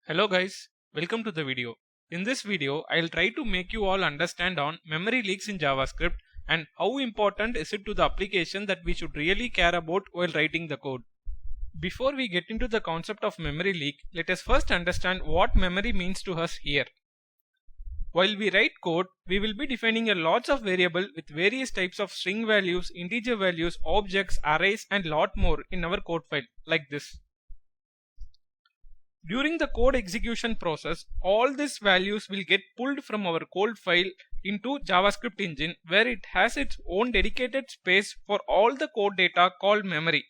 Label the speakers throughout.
Speaker 1: Hello guys, welcome to the video. In this video, I'll try to make you all understand on memory leaks in JavaScript and how important is it to the application that we should really care about while writing the code. Before we get into the concept of memory leak, let us first understand what memory means to us here. While we write code, we will be defining a lots of variable with various types of string values, integer values, objects, arrays and lot more in our code file like this. During the code execution process, all these values will get pulled from our code file into JavaScript engine where it has its own dedicated space for all the code data called memory.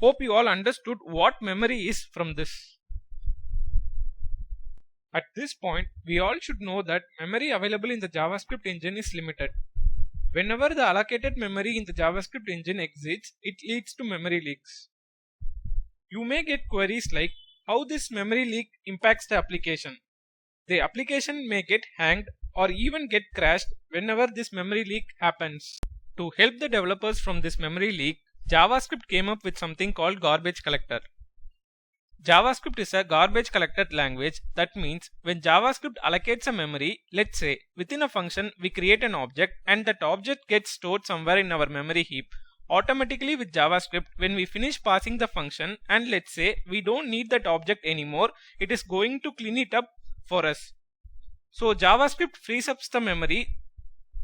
Speaker 1: Hope you all understood what memory is from this. At this point, we all should know that memory available in the JavaScript engine is limited. Whenever the allocated memory in the JavaScript engine exceeds, it leads to memory leaks. You may get queries like how this memory leak impacts the application. The application may get hanged or even get crashed whenever this memory leak happens. To help the developers from this memory leak, JavaScript came up with something called garbage collector. JavaScript is a garbage collector language. That means when JavaScript allocates a memory, let's say within a function we create an object and that object gets stored somewhere in our memory heap. Automatically with JavaScript, when we finish passing the function and let's say we don't need that object anymore, it is going to clean it up for us. So JavaScript frees up the memory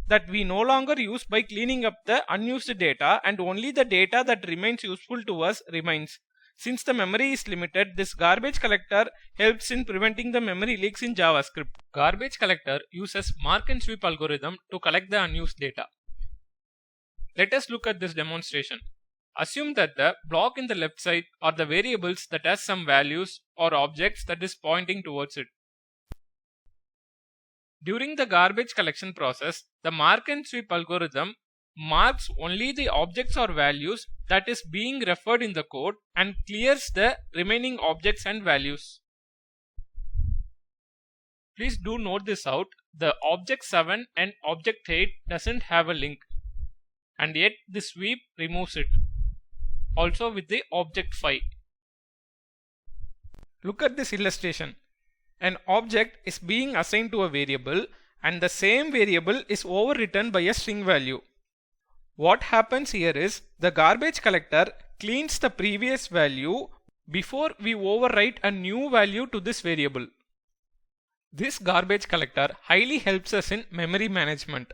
Speaker 1: that we no longer use by cleaning up the unused data, and only the data that remains useful to us remains. Since the memory is limited, this garbage collector helps in preventing the memory leaks in JavaScript. Garbage collector uses mark and sweep algorithm to collect the unused data. Let us look at this demonstration. Assume that the block in the left side are the variables that has some values or objects that is pointing towards it. During the garbage collection process, the mark and sweep algorithm marks only the objects or values that is being referred in the code and clears the remaining objects and values. Please do note this out. The object 7 and object 8 doesn't have a link, and yet the sweep removes it. Also with the object 5. Look at this illustration. An object is being assigned to a variable and the same variable is overwritten by a string value. What happens here is the garbage collector cleans the previous value before we overwrite a new value to this variable. This garbage collector highly helps us in memory management.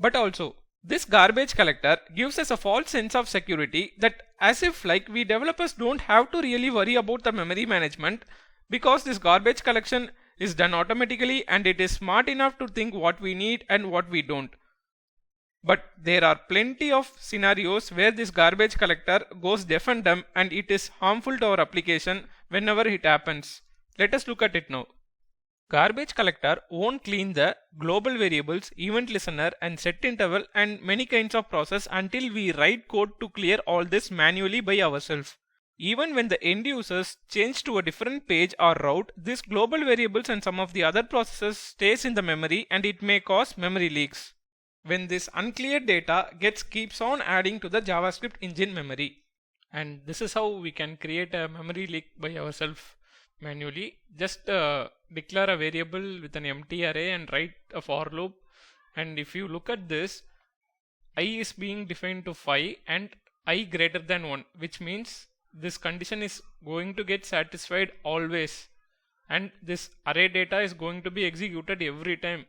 Speaker 1: But also, this garbage collector gives us a false sense of security that as if like we developers don't have to really worry about the memory management because this garbage collection is done automatically and it is smart enough to think what we need and what we don't. But there are plenty of scenarios where this garbage collector goes deaf and dumb and it is harmful to our application whenever it happens. Let us look at it now. Garbage collector won't clean the global variables, event listener and set interval and many kinds of process until we write code to clear all this manually by ourselves. Even when the end users change to a different page or route, these global variables and some of the other processes stays in the memory and it may cause memory leaks when this uncleared data keeps on adding to the JavaScript engine memory. And this is how we can create a memory leak by ourselves manually. Just declare a variable with an empty array and write a for loop, and if you look at this, I is being defined to 5 and I greater than 1, which means this condition is going to get satisfied always, and this array data is going to be executed every time,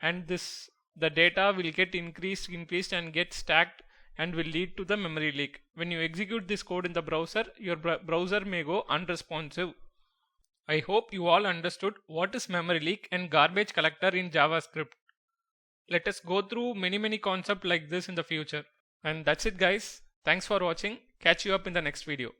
Speaker 1: and the data will get increased and get stacked and will lead to the memory leak. When you execute this code in the browser, your browser may go unresponsive. I hope you all understood what is memory leak and garbage collector in JavaScript. Let us go through many concepts like this in the future. And that's it guys. Thanks for watching. Catch you up in the next video.